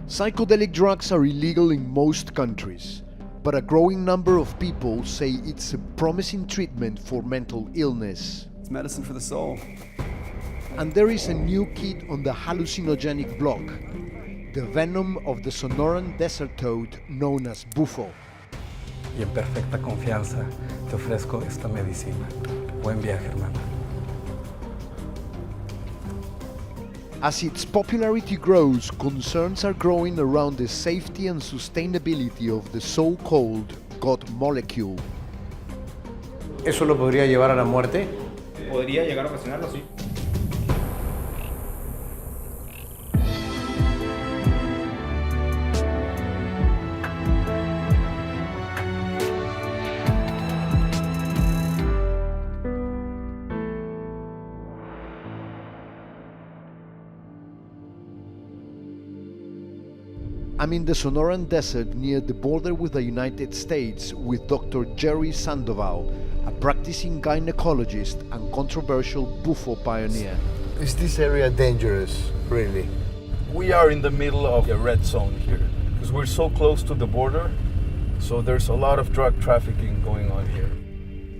Psychedelic drugs are illegal in most countries, but a growing number of people say it's a promising treatment for mental illness. It's medicine for the soul. And there is a new kid on the hallucinogenic block, the venom of the Sonoran desert toad known as Bufo. Y en perfecta confianza te ofrezco esta medicina. Buen viaje, hermana. As its popularity grows, concerns are growing around the safety and sustainability of the so-called God molecule. ¿Eso lo podría llevar a la muerte? Podría llegar a ocasionarlo, sí. I'm in the Sonoran Desert near the border with the United States with Dr. Jerry Sandoval, a practicing gynecologist and controversial Bufo pioneer. Is this area dangerous, really? We are in the middle of a red zone here because we're so close to the border, so there's a lot of drug trafficking going on here.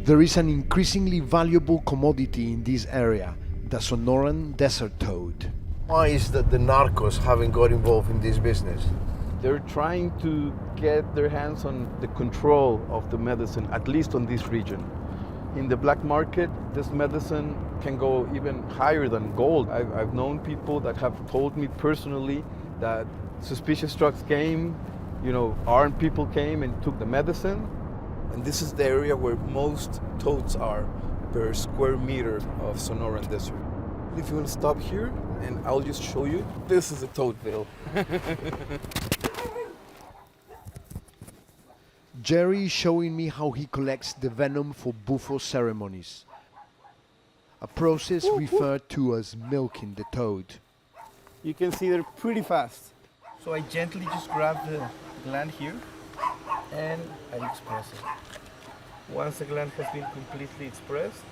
There is an increasingly valuable commodity in this area, the Sonoran desert toad. Why is that the narcos haven't got involved in this business? They're trying to get their hands on the control of the medicine, at least on this region. In the black market, this medicine can go even higher than gold. I've known people that have told me personally that suspicious drugs came, armed people came and took the medicine. And this is the area where most toads are per square meter of Sonoran Desert. If you want to stop here, and I'll just show you, this is a toadville. Jerry is showing me how he collects the venom for Bufo ceremonies, a process referred to as milking the toad. You can see they're pretty fast. So I gently just grab the gland here and I express it. Once the gland has been completely expressed,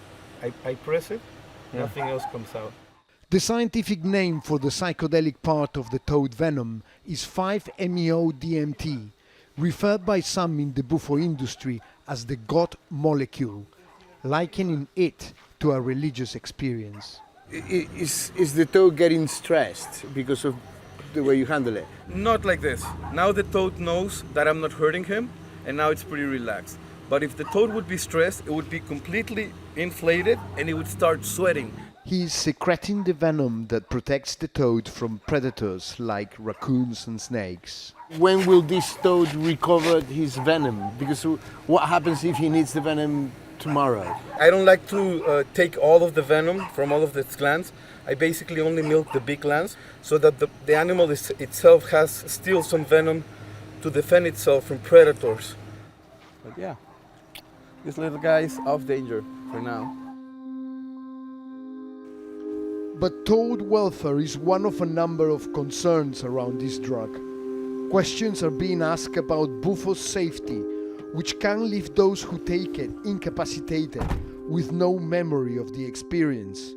I press it, nothing else comes out. The scientific name for the psychedelic part of the toad venom is 5-MeO-DMT, referred by some in the Bufo industry as the God molecule, likening it to a religious experience. Is the toad getting stressed because of the way you handle it? Not like this. Now the toad knows that I'm not hurting him, and now it's pretty relaxed. But if the toad would be stressed, it would be completely inflated and it would start sweating. He is secreting the venom that protects the toad from predators like raccoons and snakes. When will this toad recover his venom? Because what happens if he needs the venom tomorrow? I don't like to take all of the venom from all of its glands. I basically only milk the big glands so that the animal itself has still some venom to defend itself from predators. But yeah, this little guy is off danger for now. But toad welfare is one of a number of concerns around this drug. Questions are being asked about Bufo's safety, which can leave those who take it incapacitated with no memory of the experience.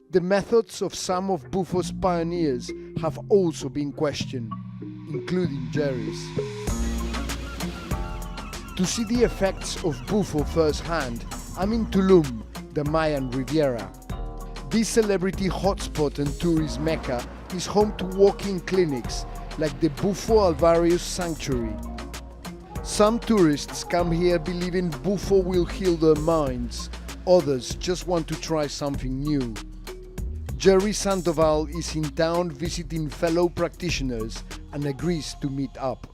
The methods of some of Bufo's pioneers have also been questioned, including Jerry's. To see the effects of Bufo firsthand, I'm in Tulum, the Mayan Riviera. This celebrity hotspot and tourist mecca is home to walk-in clinics like the Bufo Alvarez Sanctuary. Some tourists come here believing Bufo will heal their minds, others just want to try something new. Jerry Sandoval is in town visiting fellow practitioners and agrees to meet up.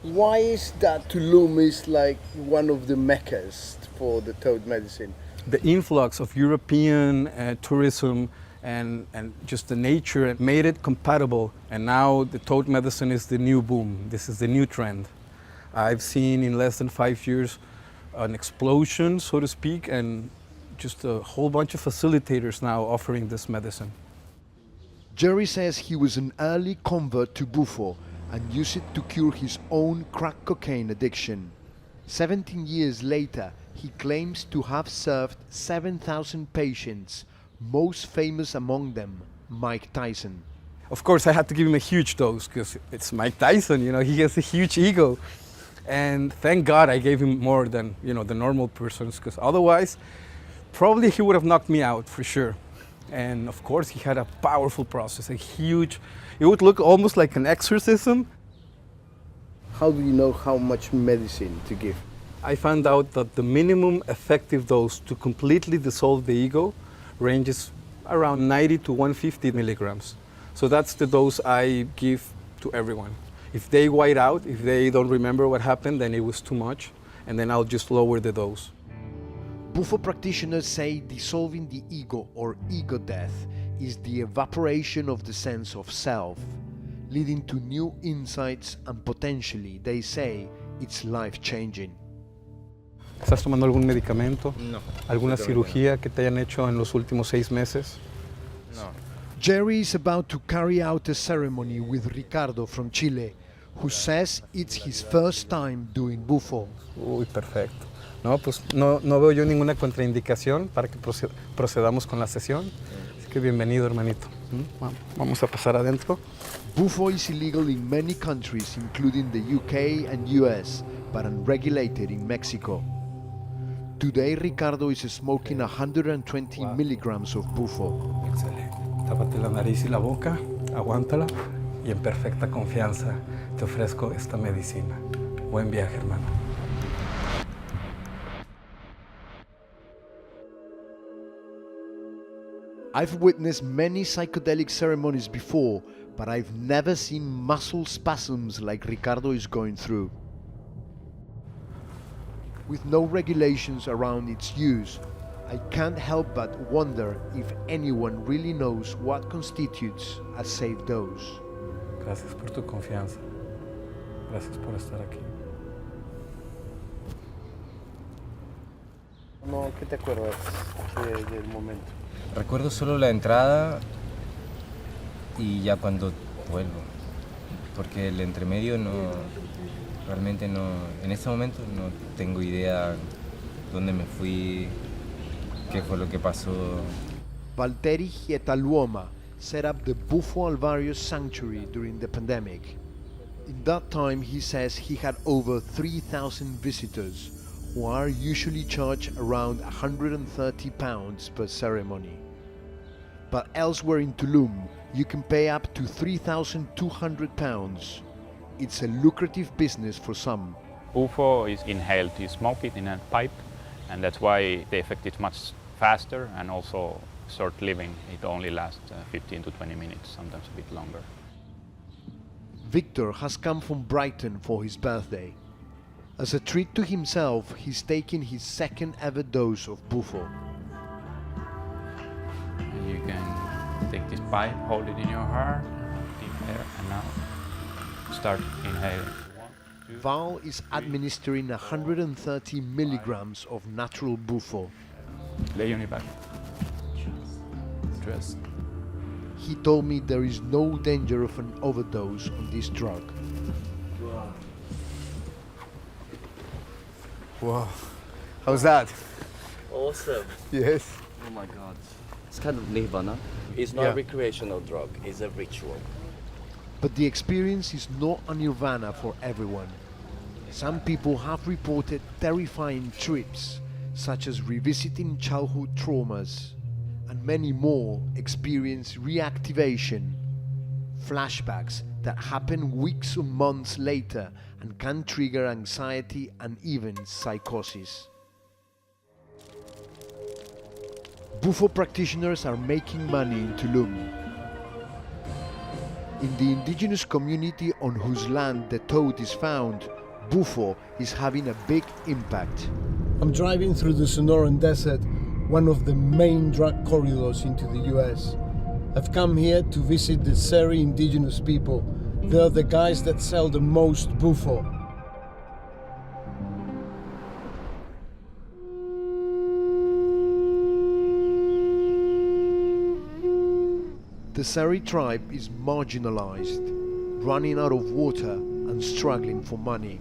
Why is that Tulum is like one of the meccas for the toad medicine? The influx of European tourism and just the nature made it compatible, and now the toad medicine is the new boom. This is the new trend. I've seen in less than 5 years an explosion, so to speak, and just a whole bunch of facilitators now offering this medicine. Jerry says he was an early convert to Bufo and used it to cure his own crack cocaine addiction. 17 years later, he claims to have served 7,000 patients, most famous among them, Mike Tyson. Of course, I had to give him a huge dose because it's Mike Tyson, you know, he has a huge ego. And thank God I gave him more than, you know, the normal persons, because otherwise, probably he would have knocked me out for sure. And of course, he had a powerful process, a huge, it would look almost like an exorcism. How do you know how much medicine to give? I found out that the minimum effective dose to completely dissolve the ego ranges around 90 to 150 milligrams. So that's the dose I give to everyone. If they white out, if they don't remember what happened, then it was too much, and then I'll just lower the dose. Bufo practitioners say dissolving the ego or ego death is the evaporation of the sense of self, leading to new insights and potentially, they say, it's life-changing. ¿Estás tomando algún medicamento? No. ¿Alguna cirugía que te hayan hecho en los últimos 6 meses? No. Jerry is about to carry out a ceremony with Ricardo from Chile, who says it's his first time doing Bufo. Uy, perfecto. No, pues no veo yo ninguna contraindicación para que procedamos con la sesión. Así que bienvenido, hermanito. Vamos a pasar adentro. Bufo is illegal in many countries, including the UK and US, but unregulated in Mexico. Today, Ricardo is smoking 120 milligrams of Bufo. Excelente. Tápate la nariz y la boca, aguántala y en perfecta confianza te ofrezco esta medicina. Buen viaje, hermano. I've witnessed many psychedelic ceremonies before, but I've never seen muscle spasms like Ricardo is going through. With no regulations around its use, I can't help but wonder if anyone really knows what constitutes a safe dose. Gracias por tu confianza. Gracias por estar aquí. No, ¿qué te acuerdas del momento? Recuerdo solo la entrada y ya cuando vuelvo, porque el entremedio realmente no, en este momento no tengo idea dónde me fui, qué fue lo que pasó. Valtteri Hietaluoma set up the Bufo Alvario sanctuary during the pandemic. In that time, he says he had over 3,000 visitors, who are usually charged around £130 per ceremony. But elsewhere in Tulum, you can pay up to £3,200. It's a lucrative business for some. Bufo is inhaled, you smoke it in a pipe, and that's why the effect is much faster and also short-living. It only lasts 15 to 20 minutes, sometimes a bit longer. Victor has come from Brighton for his birthday. As a treat to himself, he's taking his second ever dose of Bufo. And you can take this pipe, hold it in your heart, deep air, and now start inhaling. 1, 2, Val is 3. administering 130 milligrams of natural Bufo. Lay on your back. Dress. He told me there is no danger of an overdose on this drug. Wow. How's that? Awesome. Yes. Oh my god. It's kind of nirvana. It's not a recreational drug, it's a ritual. But the experience is not a nirvana for everyone. Some people have reported terrifying trips, such as revisiting childhood traumas, and many more experience reactivation, flashbacks that happen weeks or months later and can trigger anxiety and even psychosis. Bufo practitioners are making money in Tulum. In the indigenous community on whose land the toad is found, Bufo is having a big impact. I'm driving through the Sonoran Desert, one of the main drug corridors into the US. I've come here to visit the Seri indigenous people. They're the guys that sell the most Bufo. The Seri tribe is marginalized, running out of water and struggling for money.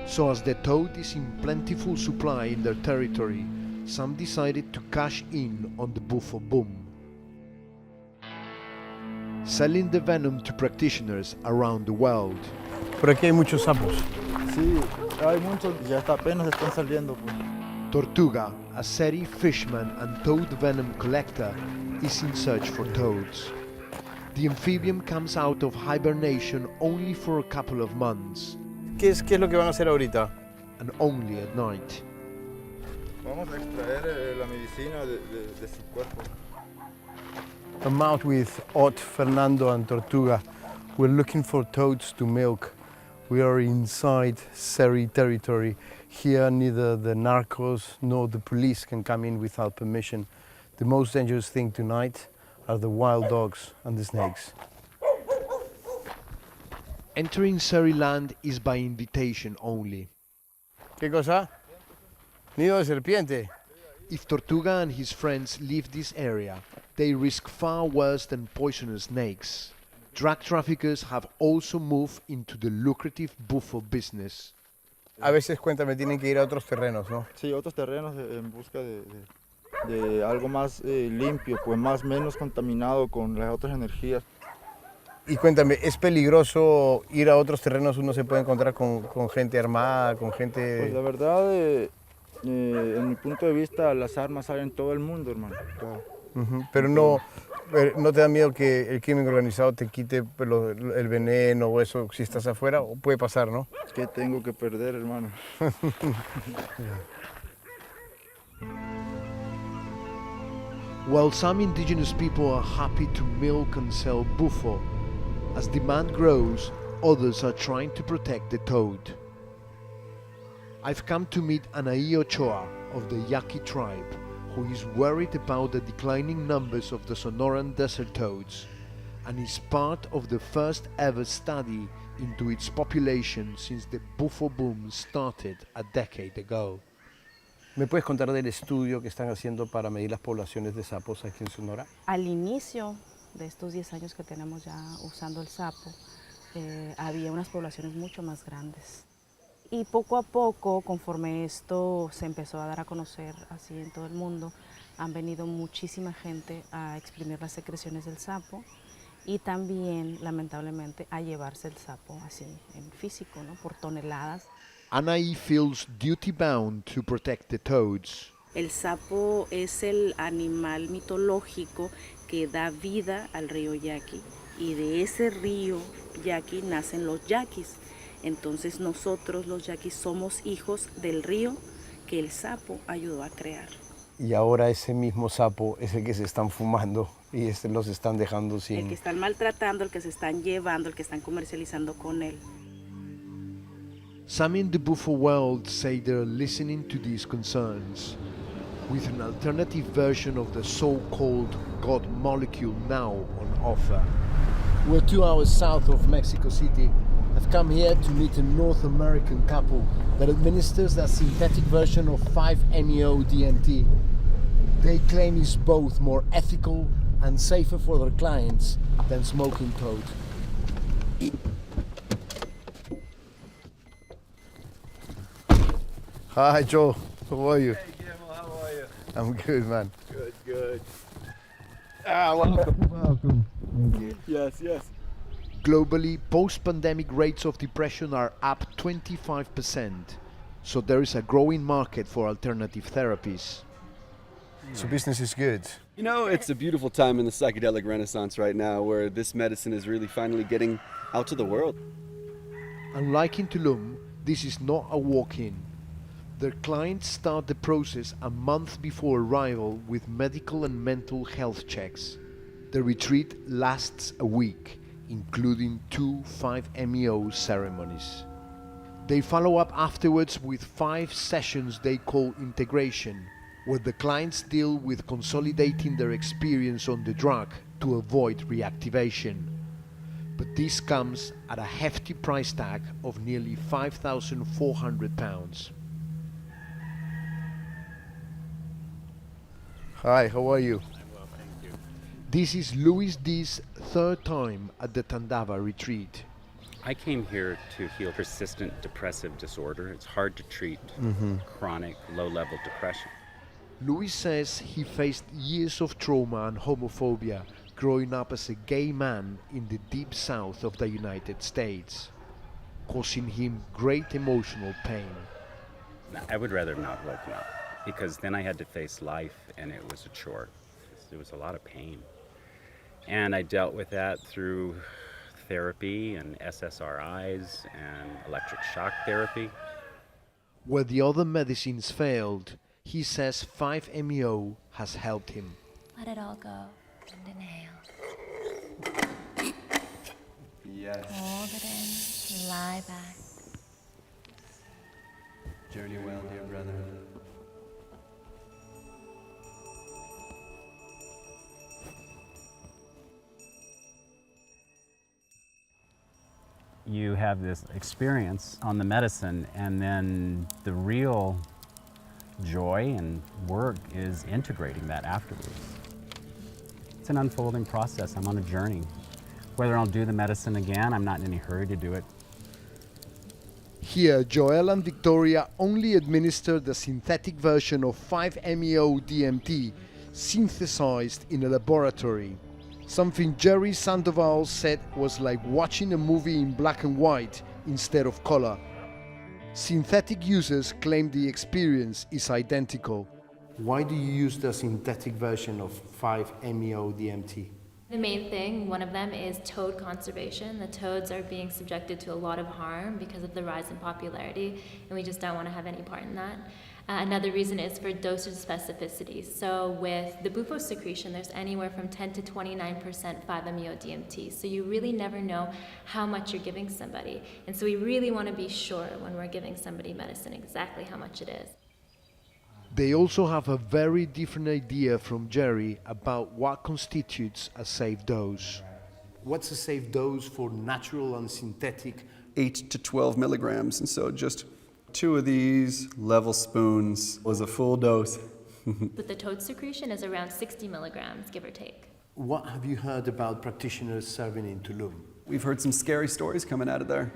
So as the toad is in plentiful supply in their territory, some decided to cash in on the Bufo boom. selling the venom to practitioners around the world. Por aquí hay muchos sapos. Sí, hay muchos, ya está apenas están saliendo. Pues. Tortuga, a Seri fisherman and toad venom collector, is in search for toads. The amphibian comes out of hibernation only for a couple of months. ¿Qué es lo que van a hacer ahorita? And only at night. Vamos a extraer la medicina de su cuerpo. I'm out with Ot, Fernando and Tortuga. We're looking for toads to milk. We are inside Seri territory. Here neither the narcos nor the police can come in without permission. The most dangerous thing tonight are the wild dogs and the snakes. Entering Seri land is by invitation only. ¿Qué cosa? Nido de serpiente. If Tortuga and his friends leave this area, they risk far worse than poisonous snakes. Drug traffickers have also moved into the lucrative Bufo business. A veces, cuéntame, tienen que ir a otros terrenos, ¿no? Sí, otros terrenos en busca de algo más limpio, pues menos contaminado con las otras energías. Y cuéntame, ¿es peligroso ir a otros terrenos? ¿Uno se puede encontrar con gente armada, con gente...? Pues la verdad, en mi punto de vista, las armas hay en todo el mundo, hermano. Pero no te da miedo que el crimen organizado te quite el veneno o eso si estás afuera, o puede pasar, ¿no? ¿Qué tengo que perder, hermano? While some indigenous people are happy to milk and sell Bufo, as demand grows, others are trying to protect the toad. I've come to meet Anaí Ochoa of the Yaqui tribe, who is worried about the declining numbers of the Sonoran desert toads and is part of the first ever study into its population since the Bufo boom started a decade ago. ¿Me puedes contar del estudio que están haciendo para medir las poblaciones de sapos aquí en Sonora? Al inicio de estos 10 años que tenemos ya usando el sapo, había unas poblaciones mucho más grandes. Y poco a poco, conforme esto se empezó a dar a conocer así en todo el mundo, han venido muchísima gente a exprimir las secreciones del sapo y también, lamentablemente, a llevarse el sapo así en físico, ¿no? Por toneladas. Anaí feels duty-bound to protect the toads. El sapo es el animal mitológico que da vida al río Yaqui y de ese río Yaqui nacen los yaquis. Entonces nosotros los yaquis somos hijos del río que el sapo ayudó a crear. Y ahora ese mismo sapo es el que se están fumando y los están dejando sin... El que están maltratando, el que se están llevando, el que están comercializando con él. Some in the Bufo world say they're listening to these concerns, with an alternative version of the so-called God molecule now on offer. We're 2 hours south of Mexico City. I've come here to meet a North American couple that administers a synthetic version of 5-MeO-DMT. They claim it's both more ethical and safer for their clients than smoking toad. Hi Joe, how are you? Hey Guillermo, how are you? I'm good, man. Good. Welcome. Thank you. Yes. Globally, post-pandemic rates of depression are up 25%, so there is a growing market for alternative therapies. So business is good. You know, it's a beautiful time in the psychedelic renaissance right now where this medicine is really finally getting out to the world. Unlike in Tulum, this is not a walk-in. Their clients start the process a month before arrival with medical and mental health checks. The retreat lasts a week, including 2 5-MeO ceremonies. They follow up afterwards with 5 sessions they call integration, where the clients deal with consolidating their experience on the drug to avoid reactivation. But this comes at a hefty price tag of nearly £5,400. Hi, how are you? I'm well, thank you. This is Luis D's 3rd time at the Tandava retreat. I came here to heal persistent depressive disorder. It's hard to treat chronic low-level depression. Luis says he faced years of trauma and homophobia, growing up as a gay man in the deep south of the United States, causing him great emotional pain. I would rather have not woken up, because then I had to face life, and it was a chore. There was a lot of pain. And I dealt with that through therapy and SSRIs and electric shock therapy. Where the other medicines failed, he says 5-MeO has helped him. Let it all go and inhale. Yes. Hold it in, lie back. Journey well, dear brother. You have this experience on the medicine, and then the real joy and work is integrating that afterwards. It's an unfolding process. I'm on a journey. Whether I'll do the medicine again, I'm not in any hurry to do it. Here, Joel and Victoria only administered the synthetic version of 5-MeO DMT synthesized in a laboratory. Something Jerry Sandoval said was like watching a movie in black and white instead of color. Synthetic users claim the experience is identical. Why do you use the synthetic version of 5-MeO DMT? The main thing, one of them, is toad conservation. The toads are being subjected to a lot of harm because of the rise in popularity, and we just don't want to have any part in that. Another reason is for dosage specificity. So with the Bufo secretion, there's anywhere from 10 to 29% 5-MeO DMT. So you really never know how much you're giving somebody. And so we really want to be sure when we're giving somebody medicine exactly how much it is. They also have a very different idea from Jerry about what constitutes a safe dose. What's a safe dose for natural and synthetic? 8 to 12 milligrams, and so just 2 of these level spoons was a full dose. But the toad secretion is around 60 milligrams, give or take. What have you heard about practitioners serving in Tulum? We've heard some scary stories coming out of there.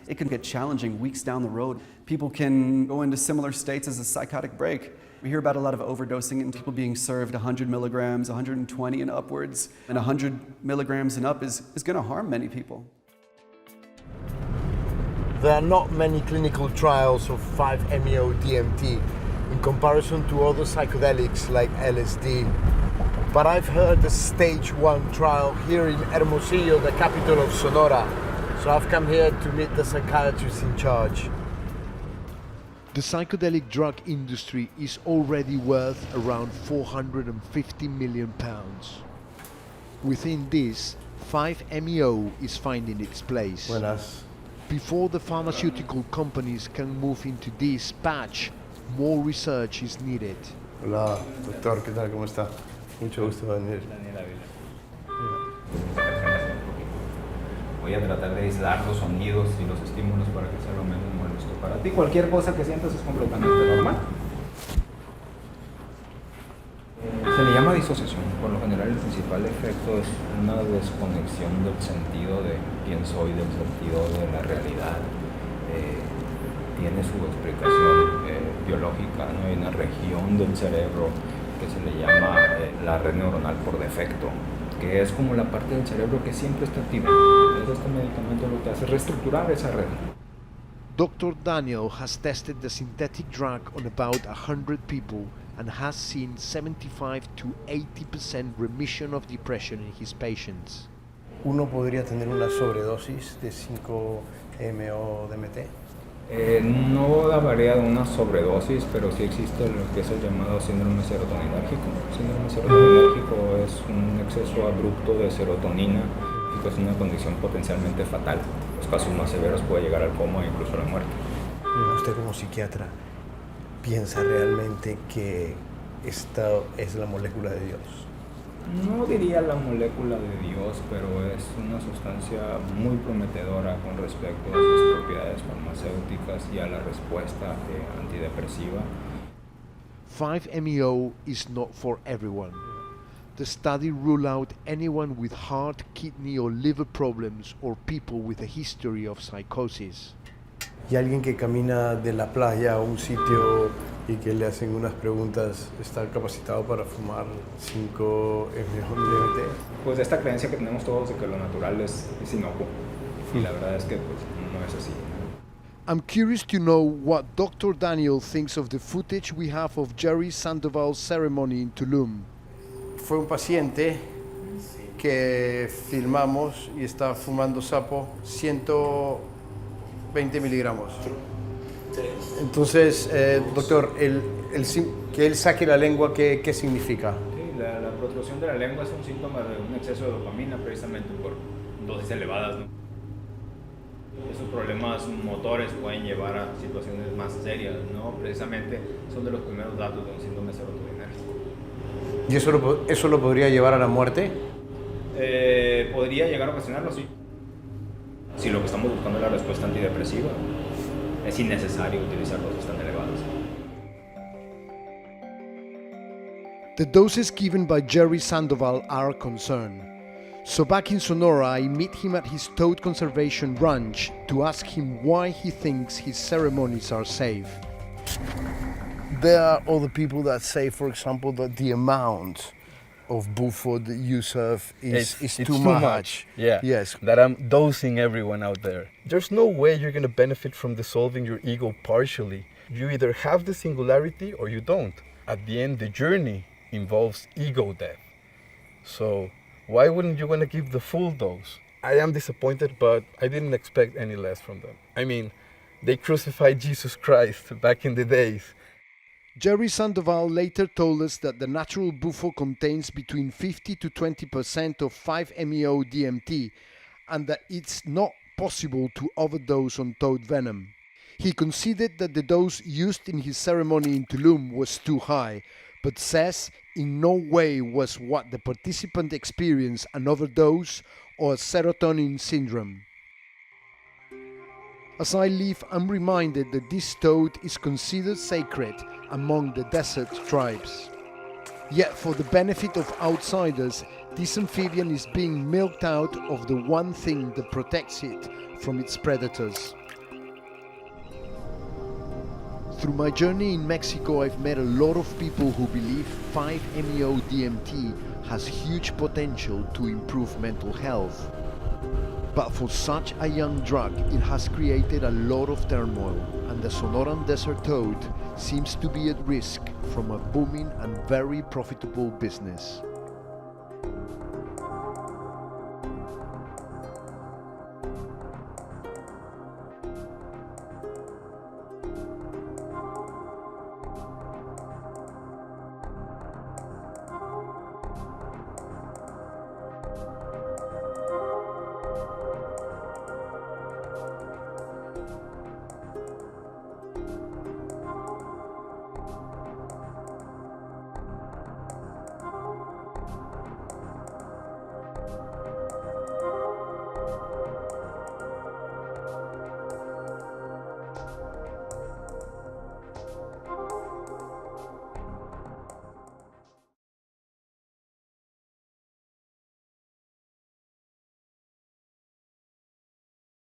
It can get challenging weeks down the road. People can go into similar states as a psychotic break. We hear about a lot of overdosing and people being served 100 milligrams, 120 and upwards. And 100 milligrams and up is going to harm many people. There are not many clinical trials of 5-MeO DMT in comparison to other psychedelics like LSD. But I've heard the stage 1 trial here in Hermosillo, the capital of Sonora. So I've come here to meet the psychiatrist in charge. The psychedelic drug industry is already worth around 450 million pounds. Within this, 5-MeO is finding its place. Buenas. Before the pharmaceutical companies can move into this patch, more research is needed. Hola, doctor, ¿qué tal? ¿Cómo está? Mucho gusto venir. Voy a tratar de aislar los sonidos y los estímulos para que sea lo menos molesto para ti. Cualquier cosa que sientas es completamente normal. Se le llama disociación. Por lo general el principal efecto es una desconexión del sentido de quién soy, del sentido de la realidad. Tiene su explicación biológica, ¿no? Hay una región del cerebro que se le llama la red neuronal por defecto, que es como la parte del cerebro que siempre está activa. Entonces este medicamento lo que hace es reestructurar esa red. Dr. Daniel has tested the synthetic drug on about 100 people and has seen 75 to 80% remission of depression in his patients. ¿Uno podría tener una sobredosis de 5-MeO DMT? No habría de una sobredosis, pero sí existe lo que es el llamado síndrome serotoninérgico. El síndrome serotoninérgico es un exceso abrupto de serotonina, que es una condición potencialmente fatal. En los casos más severos puede llegar al coma e incluso a la muerte. Usted como psiquiatra, ¿piensa realmente que esta es la molécula de Dios? No diría la molécula de Dios, pero es una sustancia muy prometedora con respecto a sus propiedades farmacéuticas y a la respuesta antidepresiva. 5-MeO is not for everyone. The study ruled out anyone with heart, kidney or liver problems or people with a history of psychosis. Y alguien que camina de la playa a un sitio y que le hacen unas preguntas, ¿está capacitado para fumar 5 DMT? Pues esta creencia que tenemos todos de que lo natural es inocuo. Y la verdad es que pues, no es así. I'm curious to know what Dr. Daniel thinks of the footage we have of Jerry Sandoval's ceremony in Tulum. Fue un paciente que filmamos y está fumando sapo 120 miligramos. Entonces, doctor, que él saque la lengua, ¿qué significa? Sí, la protrusión de la lengua es un síntoma de un exceso de dopamina precisamente por dosis elevadas, ¿no? Esos problemas motores pueden llevar a situaciones más serias, ¿no? Precisamente son de los primeros datos de un síndrome serotoninérgico. ¿Y eso lo podría llevar a la muerte? Podría llegar a ocasionarlo, sí. Si lo que estamos buscando es la respuesta antidepresiva, es innecesario utilizar dosis tan elevadas. The doses given by Jerry Sandoval are a concern. So back in Sonora, I meet him at his toad conservation ranch to ask him why he thinks his ceremonies are safe. There are other people that say, for example, that the amount of Bufo that you serve is too much. Yeah. Yes. That I'm dosing everyone out there. There's no way you're going to benefit from dissolving your ego partially. You either have the singularity or you don't. At the end, the journey involves ego death. So why wouldn't you want to give the full dose? I am disappointed, but I didn't expect any less from them. I mean, they crucified Jesus Christ back in the days. Jerry Sandoval later told us that the natural Bufo contains between 50 to 20% of 5-MeO DMT and that it's not possible to overdose on toad venom. He conceded that the dose used in his ceremony in Tulum was too high, but says in no way was what the participant experienced an overdose or a serotonin syndrome. As I leave, I'm reminded that this toad is considered sacred among the desert tribes. Yet for the benefit of outsiders, this amphibian is being milked out of the one thing that protects it from its predators. Through my journey in Mexico, I've met a lot of people who believe 5-MeO DMT has huge potential to improve mental health. But for such a young drug, it has created a lot of turmoil, and the Sonoran desert toad seems to be at risk from a booming and very profitable business.